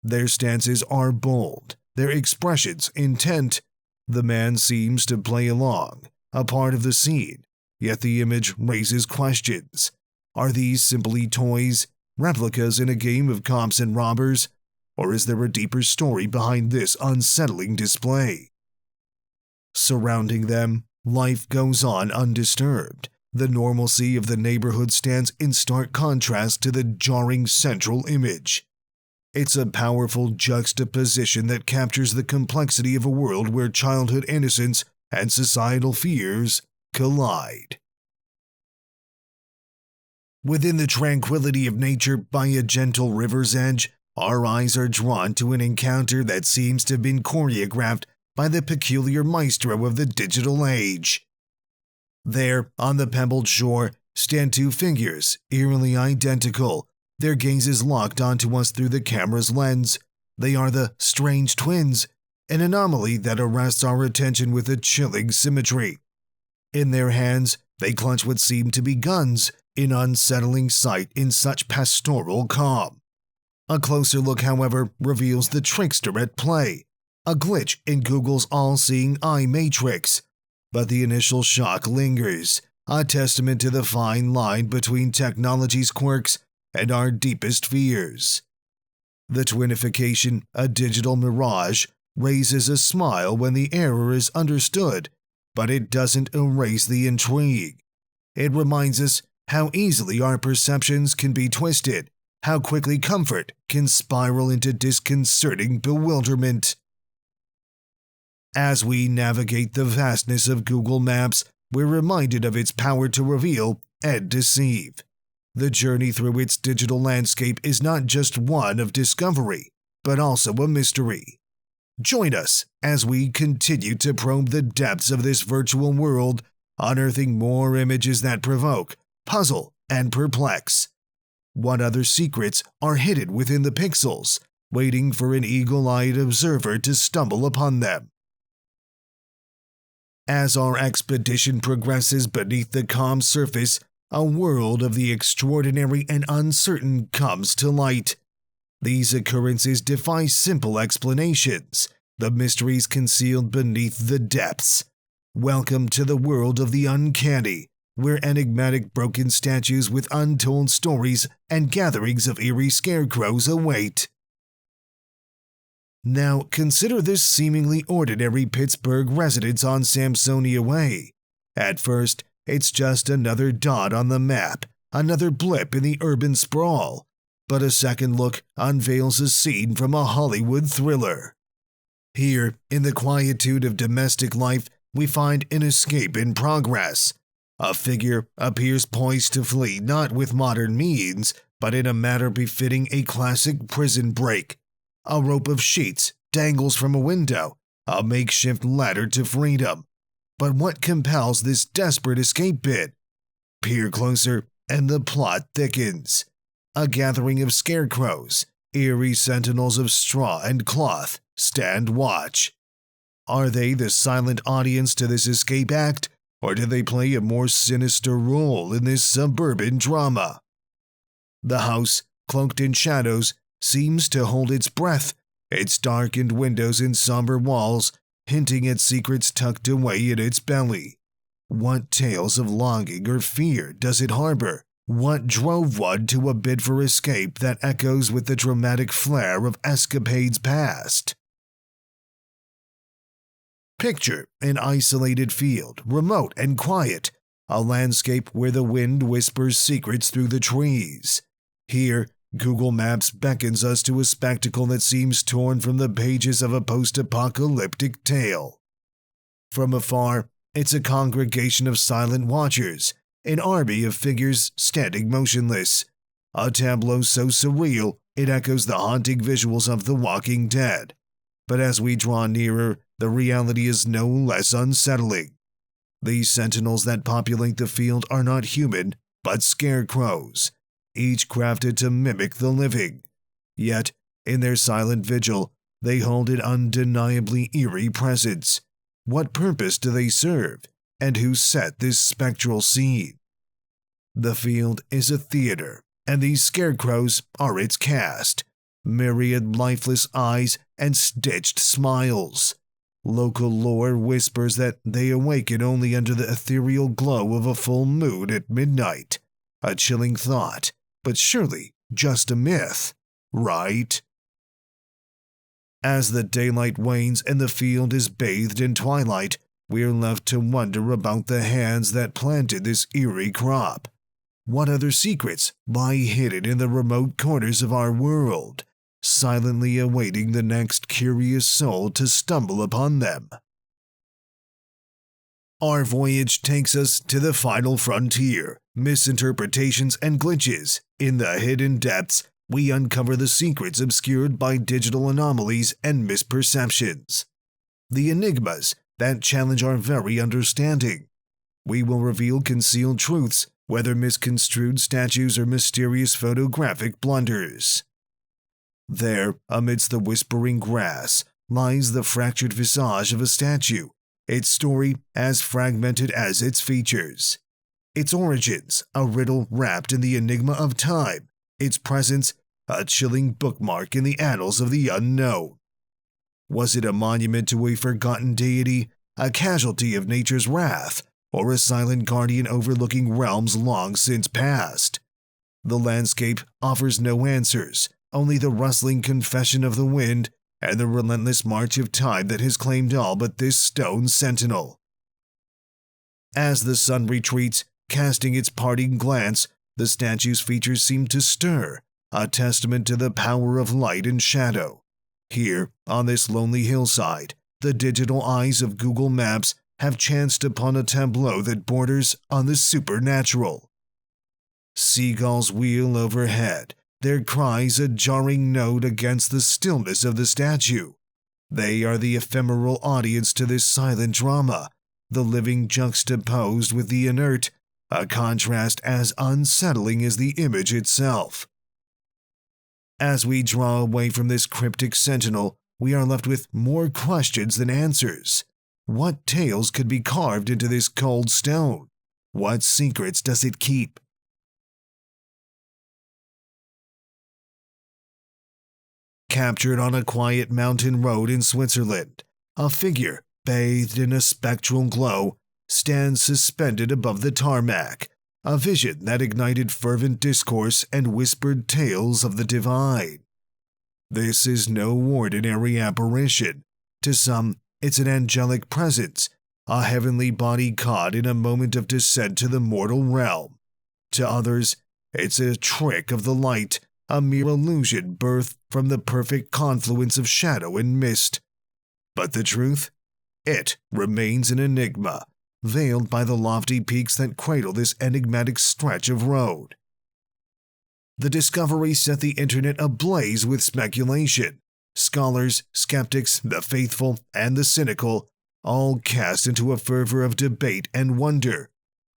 Their stances are bold, their expressions intent. The man seems to play along, a part of the scene, yet the image raises questions. Are these simply toys, replicas in a game of cops and robbers, or is there a deeper story behind this unsettling display? Surrounding them, life goes on undisturbed. The normalcy of the neighborhood stands in stark contrast to the jarring central image. It's a powerful juxtaposition that captures the complexity of a world where childhood innocence and societal fears collide. Within the tranquility of nature by a gentle river's edge, our eyes are drawn to an encounter that seems to have been choreographed by the peculiar maestro of the digital age. There, on the pebbled shore, stand two figures, eerily identical, their gazes locked onto us through the camera's lens. They are the strange twins, an anomaly that arrests our attention with a chilling symmetry. In their hands, they clutch what seem to be guns, an unsettling sight in such pastoral calm. A closer look, however, reveals the trickster at play, a glitch in Google's all-seeing eye matrix. But the initial shock lingers, a testament to the fine line between technology's quirks and our deepest fears. The twinification, a digital mirage, raises a smile when the error is understood, but it doesn't erase the intrigue. It reminds us how easily our perceptions can be twisted, how quickly comfort can spiral into disconcerting bewilderment. As we navigate the vastness of Google Maps, we're reminded of its power to reveal and deceive. The journey through its digital landscape is not just one of discovery, but also a mystery. Join us as we continue to probe the depths of this virtual world, unearthing more images that provoke, puzzle, and perplex. What other secrets are hidden within the pixels, waiting for an eagle-eyed observer to stumble upon them? As our expedition progresses beneath the calm surface, a world of the extraordinary and uncertain comes to light. These occurrences defy simple explanations, the mysteries concealed beneath the depths. Welcome to the world of the uncanny, where enigmatic broken statues with untold stories and gatherings of eerie scarecrows await. Now consider this seemingly ordinary Pittsburgh residence on Samsonia Way. At first, it's just another dot on the map, another blip in the urban sprawl. But a second look unveils a scene from a Hollywood thriller. Here, in the quietude of domestic life, we find an escape in progress. A figure appears poised to flee not with modern means, but in a manner befitting a classic prison break. A rope of sheets dangles from a window, a makeshift ladder to freedom. But what compels this desperate escape bid? Peer closer, and the plot thickens. A gathering of scarecrows, eerie sentinels of straw and cloth, stand watch. Are they the silent audience to this escape act, or do they play a more sinister role in this suburban drama? The house, cloaked in shadows, seems to hold its breath, its darkened windows and somber walls hinting at secrets tucked away in its belly. What tales of longing or fear does it harbor? What drove one to a bid for escape that echoes with the dramatic flair of escapades past? Picture an isolated field, remote and quiet, a landscape where the wind whispers secrets through the trees. Here, Google Maps beckons us to a spectacle that seems torn from the pages of a post-apocalyptic tale. From afar, it's a congregation of silent watchers, an army of figures standing motionless, a tableau so surreal it echoes the haunting visuals of The Walking Dead. But as we draw nearer, the reality is no less unsettling. These sentinels that populate the field are not human, but scarecrows, each crafted to mimic the living. Yet, in their silent vigil, they hold an undeniably eerie presence. What purpose do they serve, and who set this spectral scene? The field is a theater, and these scarecrows are its cast. Myriad lifeless eyes and stitched smiles. Local lore whispers that they awaken only under the ethereal glow of a full moon at midnight. A chilling thought, but surely just a myth, right? As the daylight wanes and the field is bathed in twilight, we are left to wonder about the hands that planted this eerie crop. What other secrets lie hidden in the remote corners of our world, silently awaiting the next curious soul to stumble upon them? Our voyage takes us to the final frontier, misinterpretations and glitches. In the hidden depths, we uncover the secrets obscured by digital anomalies and misperceptions. The enigmas that challenge our very understanding. We will reveal concealed truths, whether misconstrued statues or mysterious photographic blunders. There, amidst the whispering grass, lies the fractured visage of a statue, its story as fragmented as its features. Its origins, a riddle wrapped in the enigma of time. Its presence, a chilling bookmark in the annals of the unknown. Was it a monument to a forgotten deity, a casualty of nature's wrath, or a silent guardian overlooking realms long since past? The landscape offers no answers, only the rustling confession of the wind and the relentless march of time that has claimed all but this stone sentinel. As the sun retreats, casting its parting glance, the statue's features seem to stir, a testament to the power of light and shadow. Here, on this lonely hillside, the digital eyes of Google Maps have chanced upon a tableau that borders on the supernatural. Seagulls wheel overhead, their cries a jarring note against the stillness of the statue. They are the ephemeral audience to this silent drama, the living juxtaposed with the inert, a contrast as unsettling as the image itself. As we draw away from this cryptic sentinel, we are left with more questions than answers. What tales could be carved into this cold stone? What secrets does it keep? Captured on a quiet mountain road in Switzerland, a figure, bathed in a spectral glow, stands suspended above the tarmac, a vision that ignited fervent discourse and whispered tales of the divine. This is no ordinary apparition. To some, it's an angelic presence, a heavenly body caught in a moment of descent to the mortal realm. To others, it's a trick of the light, a mere illusion birthed from the perfect confluence of shadow and mist. But the truth? It remains an enigma, veiled by the lofty peaks that cradle this enigmatic stretch of road. The discovery set the internet ablaze with speculation. Scholars, skeptics, the faithful, and the cynical, all cast into a fervor of debate and wonder.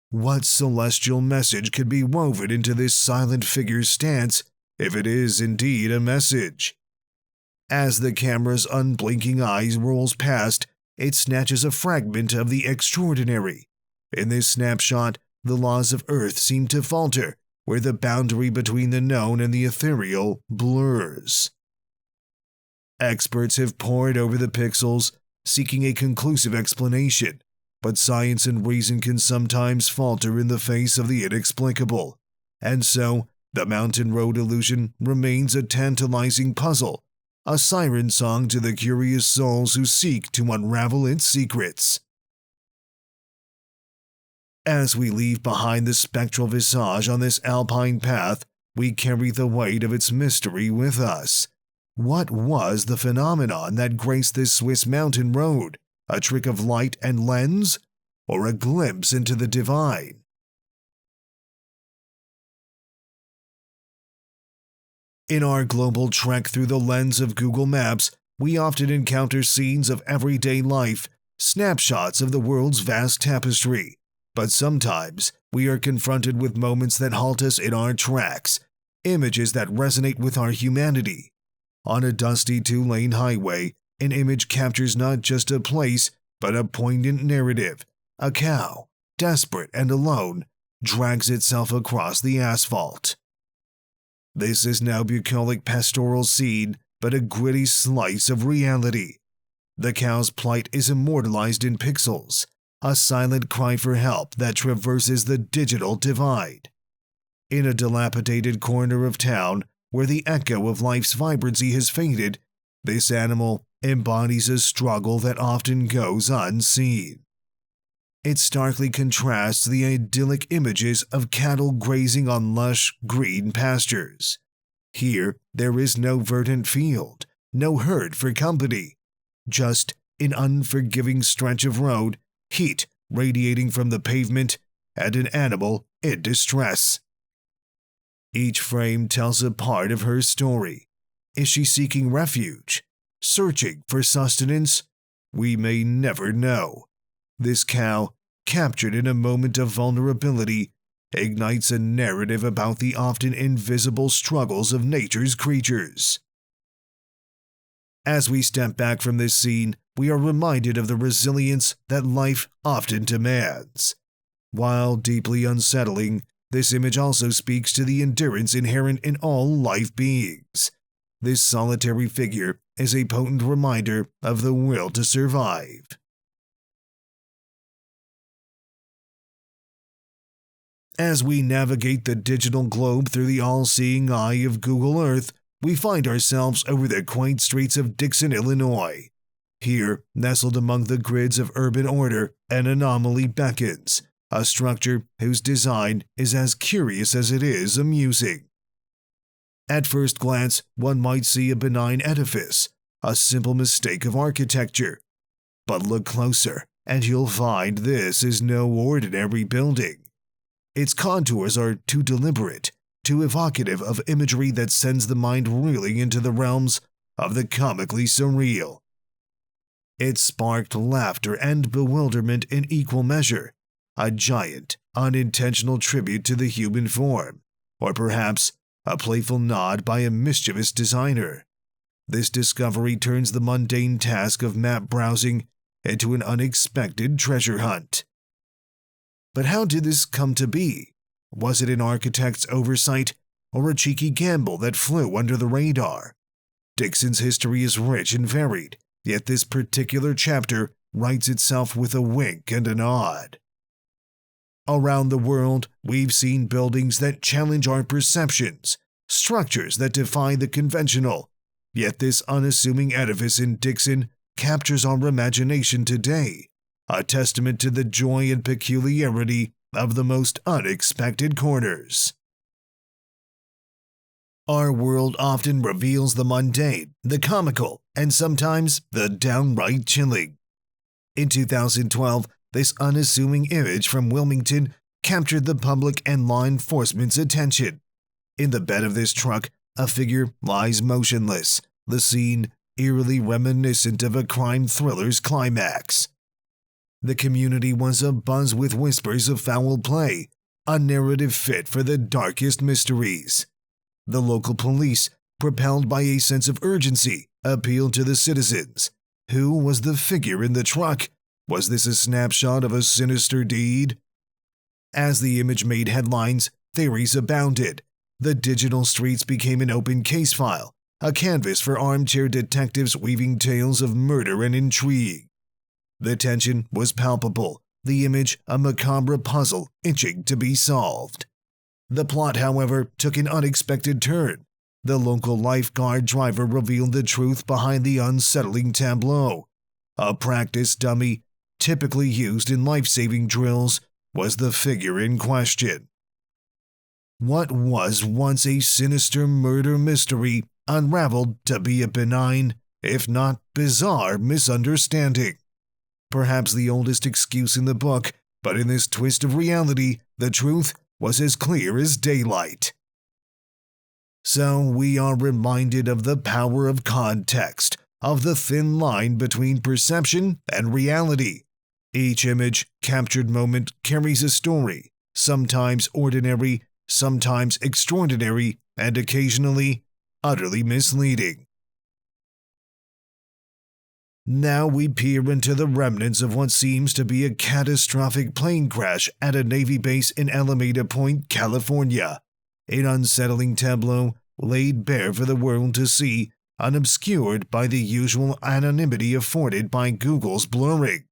What celestial message could be woven into this silent figure's stance, if it is indeed a message? As the camera's unblinking eyes rolls past, it snatches a fragment of the extraordinary. In this snapshot, the laws of Earth seem to falter, where the boundary between the known and the ethereal blurs. Experts have pored over the pixels, seeking a conclusive explanation, but science and reason can sometimes falter in the face of the inexplicable. And so, the mountain road illusion remains a tantalizing puzzle, a siren song to the curious souls who seek to unravel its secrets. As we leave behind the spectral visage on this alpine path, we carry the weight of its mystery with us. What was the phenomenon that graced this Swiss mountain road? A trick of light and lens? Or a glimpse into the divine? In our global trek through the lens of Google Maps, we often encounter scenes of everyday life, snapshots of the world's vast tapestry. But sometimes, we are confronted with moments that halt us in our tracks, images that resonate with our humanity. On a dusty two-lane highway, an image captures not just a place, but a poignant narrative. A cow, desperate and alone, drags itself across the asphalt. This is no bucolic pastoral scene, but a gritty slice of reality. The cow's plight is immortalized in pixels, a silent cry for help that traverses the digital divide. In a dilapidated corner of town, where the echo of life's vibrancy has faded, this animal embodies a struggle that often goes unseen. It starkly contrasts the idyllic images of cattle grazing on lush, green pastures. Here, there is no verdant field, no herd for company, just an unforgiving stretch of road, heat radiating from the pavement, and an animal in distress. Each frame tells a part of her story. Is she seeking refuge? Searching for sustenance? We may never know. This cow, captured in a moment of vulnerability, ignites a narrative about the often invisible struggles of nature's creatures. As we step back from this scene, we are reminded of the resilience that life often demands. While deeply unsettling, this image also speaks to the endurance inherent in all life beings. This solitary figure is a potent reminder of the will to survive. As we navigate the digital globe through the all-seeing eye of Google Earth, we find ourselves over the quaint streets of Dixon, Illinois. Here, nestled among the grids of urban order, an anomaly beckons, a structure whose design is as curious as it is amusing. At first glance, one might see a benign edifice, a simple mistake of architecture. But look closer, and you'll find this is no ordinary building. Its contours are too deliberate, too evocative of imagery that sends the mind reeling into the realms of the comically surreal. It sparked laughter and bewilderment in equal measure, a giant, unintentional tribute to the human form, or perhaps a playful nod by a mischievous designer. This discovery turns the mundane task of map browsing into an unexpected treasure hunt. But how did this come to be? Was it an architect's oversight, or a cheeky gamble that flew under the radar? Dixon's history is rich and varied, yet this particular chapter writes itself with a wink and a nod. Around the world, we've seen buildings that challenge our perceptions, structures that defy the conventional, yet this unassuming edifice in Dixon captures our imagination today, a testament to the joy and peculiarity of the most unexpected corners. Our world often reveals the mundane, the comical, and sometimes the downright chilling. In 2012, this unassuming image from Wilmington captured the public and law enforcement's attention. In the bed of this truck, a figure lies motionless, the scene eerily reminiscent of a crime thriller's climax. The community was abuzz with whispers of foul play, a narrative fit for the darkest mysteries. The local police, propelled by a sense of urgency, appealed to the citizens. Who was the figure in the truck? Was this a snapshot of a sinister deed? As the image made headlines, theories abounded. The digital streets became an open case file, a canvas for armchair detectives weaving tales of murder and intrigue. The tension was palpable, the image a macabre puzzle itching to be solved. The plot, however, took an unexpected turn. The local lifeguard driver revealed the truth behind the unsettling tableau. A practice dummy, typically used in life-saving drills, was the figure in question. What was once a sinister murder mystery unraveled to be a benign, if not bizarre, misunderstanding. Perhaps the oldest excuse in the book, but in this twist of reality, the truth was as clear as daylight. So we are reminded of the power of context, of the thin line between perception and reality. Each image, captured moment carries a story, sometimes ordinary, sometimes extraordinary, and occasionally utterly misleading. Now we peer into the remnants of what seems to be a catastrophic plane crash at a Navy base in Alameda Point, California. An unsettling tableau laid bare for the world to see, unobscured by the usual anonymity afforded by Google's blurring.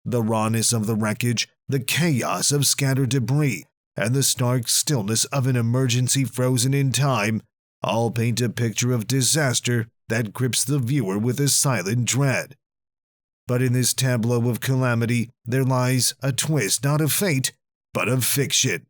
The rawness of the wreckage, the chaos of scattered debris, and the stark stillness of an emergency frozen in time all paint a picture of disaster that grips the viewer with a silent dread. But in this tableau of calamity, there lies a twist not of fate, but of fiction.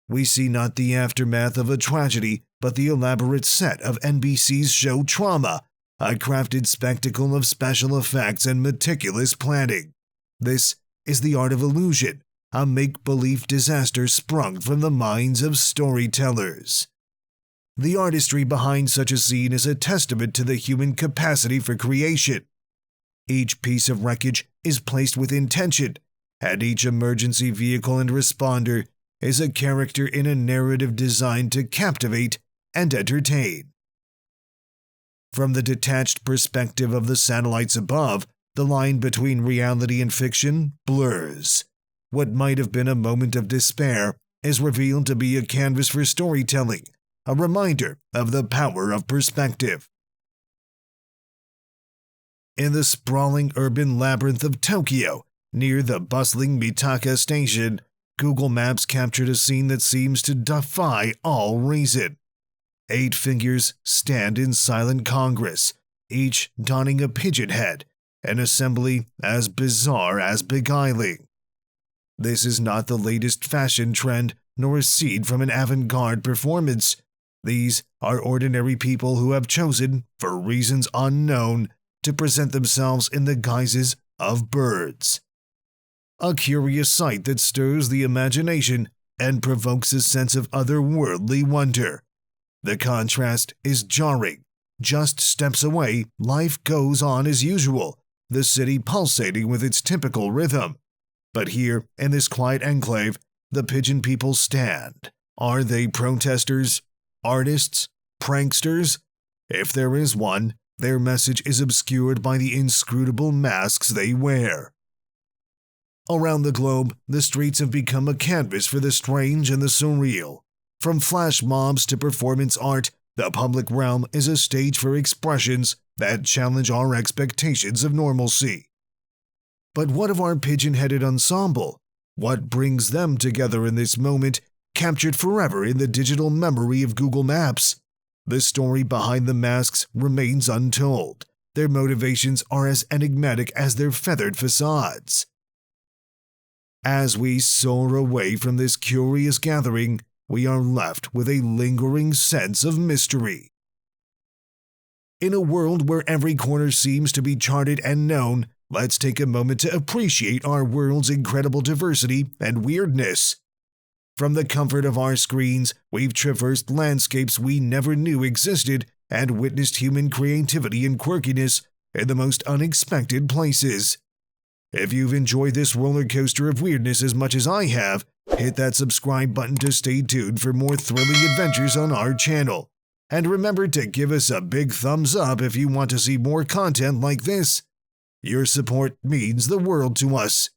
We see not the aftermath of a tragedy, but the elaborate set of NBC's show Trauma, a crafted spectacle of special effects and meticulous planning. This is the art of illusion, a make-believe disaster sprung from the minds of storytellers. The artistry behind such a scene is a testament to the human capacity for creation. Each piece of wreckage is placed with intention, and each emergency vehicle and responder is a character in a narrative designed to captivate and entertain. From the detached perspective of the satellites above, the line between reality and fiction blurs. What might have been a moment of despair is revealed to be a canvas for storytelling, a reminder of the power of perspective. In the sprawling urban labyrinth of Tokyo, near the bustling Mitaka station, Google Maps captured a scene that seems to defy all reason. 8 figures stand in silent congress, each donning a pigeon head, an assembly as bizarre as beguiling. This is not the latest fashion trend, nor a seed from an avant-garde performance. These are ordinary people who have chosen, for reasons unknown, to present themselves in the guises of birds. A curious sight that stirs the imagination and provokes a sense of otherworldly wonder. The contrast is jarring. Just steps away, life goes on as usual, the city pulsating with its typical rhythm. But here, in this quiet enclave, the pigeon people stand. Are they protesters? Artists? Pranksters? If there is one, their message is obscured by the inscrutable masks they wear. Around the globe, the streets have become a canvas for the strange and the surreal. From flash mobs to performance art, the public realm is a stage for expressions that challenge our expectations of normalcy. But what of our pigeon-headed ensemble? What brings them together in this moment, captured forever in the digital memory of Google Maps? The story behind the masks remains untold. Their motivations are as enigmatic as their feathered facades. As we soar away from this curious gathering, we are left with a lingering sense of mystery. In a world where every corner seems to be charted and known, let's take a moment to appreciate our world's incredible diversity and weirdness. From the comfort of our screens, we've traversed landscapes we never knew existed and witnessed human creativity and quirkiness in the most unexpected places. If you've enjoyed this roller coaster of weirdness as much as I have, hit that subscribe button to stay tuned for more thrilling adventures on our channel. And remember to give us a big thumbs up if you want to see more content like this. Your support means the world to us.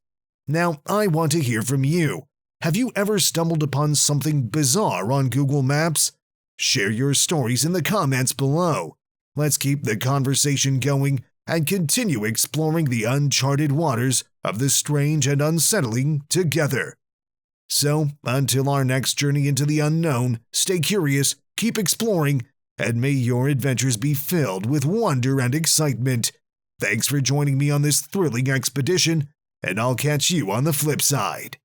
Now, I want to hear from you. Have you ever stumbled upon something bizarre on Google Maps? Share your stories in the comments below. Let's keep the conversation going and continue exploring the uncharted waters of the strange and unsettling together. So, until our next journey into the unknown, stay curious, keep exploring, and may your adventures be filled with wonder and excitement. Thanks for joining me on this thrilling expedition, and I'll catch you on the flip side.